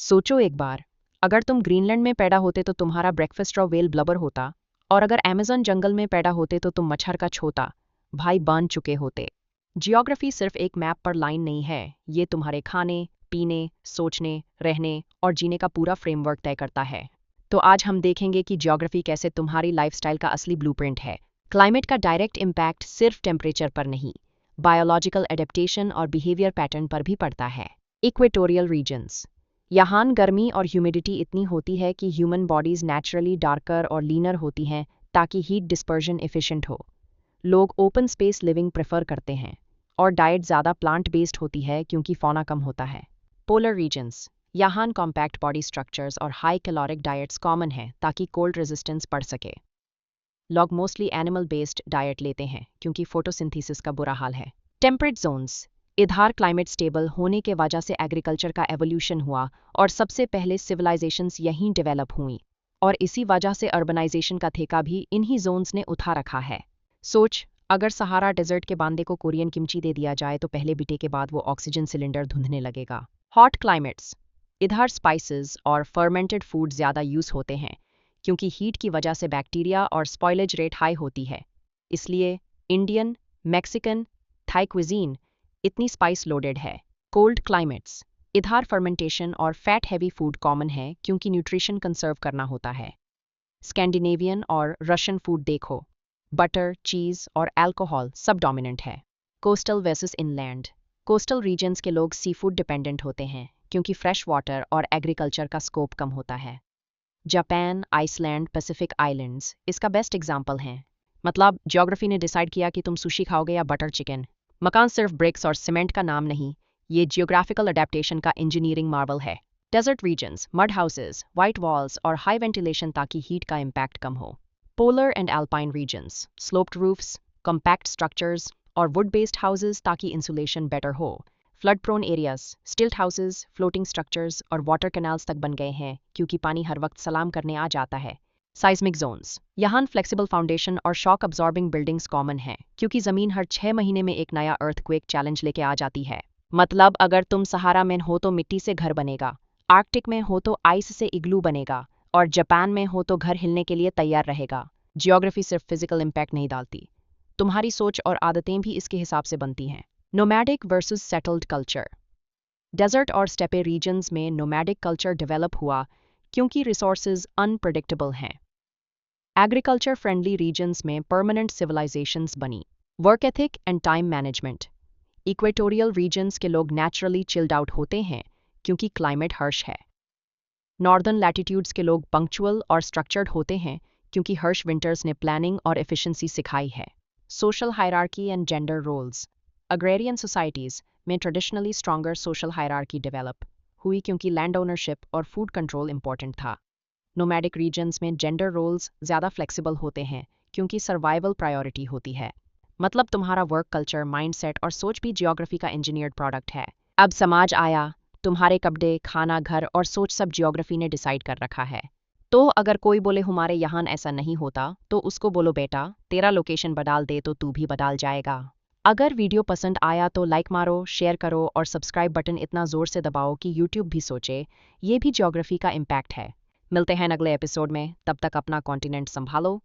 सोचो एक बार, अगर तुम ग्रीनलैंड में पैदा होते तो तुम्हारा ब्रेकफास्ट व्हेल ब्लबर होता, और अगर अमेज़न जंगल में पैदा होते तो तुम मच्छर का छोटा भाई बन चुके होते। जियोग्राफी सिर्फ एक मैप पर लाइन नहीं है, ये तुम्हारे खाने, पीने, सोचने, रहने और जीने का पूरा फ्रेमवर्क तय करता है। तो आज हम देखेंगे कि जियोग्राफी कैसे तुम्हारी लाइफस्टाइल का असली ब्लूप्रिंट है। क्लाइमेट का डायरेक्ट इम्पैक्ट सिर्फ टेम्परेचर पर नहीं, बायोलॉजिकल एडेप्टेशन और बिहेवियर पैटर्न पर भी पड़ता है। इक्वेटोरियल रीजन्स, यहाँ गर्मी और ह्यूमिडिटी इतनी होती है कि ह्यूमन बॉडीज नेचुरली डार्कर और लीनर होती हैं ताकि हीट डिस्पर्जन एफिशिएंट हो। लोग ओपन स्पेस लिविंग प्रेफर करते हैं और डाइट ज़्यादा प्लांट बेस्ड होती है क्योंकि फौना कम होता है। पोलर रीजन्स, यहाँ कॉम्पैक्ट बॉडी स्ट्रक्चर्स और हाई कैलोरिक डाइट्स कॉमन है ताकि कोल्ड रेजिस्टेंस बढ़ सके। लोग मोस्टली एनिमल बेस्ड डाइट लेते हैं क्योंकि फोटोसिंथेसिस का बुरा हाल है। टेम्परेट जोन्स, इधर क्लाइमेट स्टेबल होने के वजह से एग्रीकल्चर का एवोल्यूशन हुआ और सबसे पहले सिविलाइजेशंस यहीं डेवलप हुई, और इसी वजह से अर्बनाइजेशन का ठेका भी इन्हीं जोन्स ने उठा रखा है। सोच, अगर सहारा डेजर्ट के बांदे को कोरियन किमची दे दिया जाए तो पहले बीटे के बाद वो ऑक्सीजन सिलेंडर धुंधने लगेगा। हॉट क्लाइमेट्स, इधर स्पाइसेस और फर्मेंटेड फूड ज़्यादा यूज़ होते हैं क्योंकि हीट की वजह से बैक्टीरिया और स्पॉइलेज रेट हाई होती है। इसलिए इंडियन, मैक्सिकन, थाई क्विजीन इतनी स्पाइस लोडेड है। कोल्ड क्लाइमेट्स, इधर फर्मेंटेशन और फैट हैवी फूड कॉमन है क्योंकि न्यूट्रिशन कंजर्व करना होता है। स्कैंडिनेवियन और रशियन फूड देखो, बटर, चीज़ और अल्कोहल सब डोमिनेंट है। Coastal versus inland, coastal regions के लोग सी फूड डिपेंडेंट होते हैं क्योंकि फ्रेश वाटर और एग्रीकल्चर का स्कोप कम होता है। जापान, आइसलैंड, पैसिफिक आइलैंड्स इसका बेस्ट एग्जाम्पल हैं। मतलब ज्योग्राफी ने डिसाइड किया कि तुम सुशी खाओगे या बटर चिकन। मकान सिर्फ ब्रिक्स और सीमेंट का नाम नहीं, ये जियोग्राफिकल अडेप्टेशन का इंजीनियरिंग मार्वल है। Desert regions, mud houses, white walls और हाई वेंटिलेशन ताकि हीट का इम्पैक्ट कम हो। Polar and alpine regions, sloped roofs, compact structures और वुड बेस्ड हाउसेस ताकि इंसुलेशन बेटर हो। Flood prone areas, stilt houses, floating structures और वाटर कैनाल्स तक बन गए हैं क्योंकि पानी हर वक्त सलाम करने आ जाता है। साइस्मिक जोन्स, यहाँ फ्लेक्सिबल फाउंडेशन और शॉक अब्जॉर्बिंग बिल्डिंग्स कॉमन हैं क्योंकि ज़मीन हर 6 महीने में एक नया अर्थक्वेक चैलेंज लेके आ जाती है। मतलब अगर तुम सहारा में हो तो मिट्टी से घर बनेगा, आर्कटिक में हो तो आइस से इग्लू बनेगा, और जापान में हो तो घर हिलने के लिए तैयार रहेगा। जियोग्राफी सिर्फ फिजिकल इम्पैक्ट नहीं डालती, तुम्हारी सोच और आदतें भी इसके हिसाब से बनती हैं। Nomadic versus settled culture, desert और स्टेपे रीजन्स में नोमैडिक कल्चर डेवलप हुआ क्योंकि रिसोर्सेज अनप्रेडिक्टेबल हैं। एग्रीकल्चर फ्रेंडली रीजन्स में परमानेंट सिविलाइजेशंस बनी। Work ethic and time management, equatorial regions के लोग नेचुरली चिल्ड आउट होते हैं क्योंकि क्लाइमेट हर्श है। नॉर्दर्न लैटिट्यूड्स के लोग पंक्चुअल और स्ट्रक्चर्ड होते हैं क्योंकि हर्श विंटर्स ने प्लानिंग और एफिशिएंसी सिखाई है। Social hierarchy and gender roles, agrarian societies में traditionally stronger social hierarchy develop हुई क्योंकि लैंड ओनरशिप और फूड कंट्रोल इंपॉर्टेंट था। नोमैडिक रीजन्स में जेंडर रोल्स ज़्यादा फ्लेक्सिबल होते हैं क्योंकि सर्वाइवल प्रायोरिटी होती है। मतलब तुम्हारा वर्क कल्चर, माइंडसेट और सोच भी जियोग्राफी का इंजीनियर्ड प्रोडक्ट है। अब समाज आया, तुम्हारे कपड़े, खाना, घर और सोच सब जियोग्राफी ने डिसाइड कर रखा है। तो अगर कोई बोले हमारे यहाँ ऐसा नहीं होता तो उसको बोलो बेटा, तेरा लोकेशन बदल दे तो तू भी बदल जाएगा। अगर वीडियो पसंद आया तो लाइक मारो, शेयर करो और सब्सक्राइब बटन इतना ज़ोर से दबाओ कि यूट्यूब भी सोचे ये भी जियोग्राफी का इम्पैक्ट है। मिलते हैं अगले एपिसोड में, तब तक अपना कॉन्टिनेंट संभालो।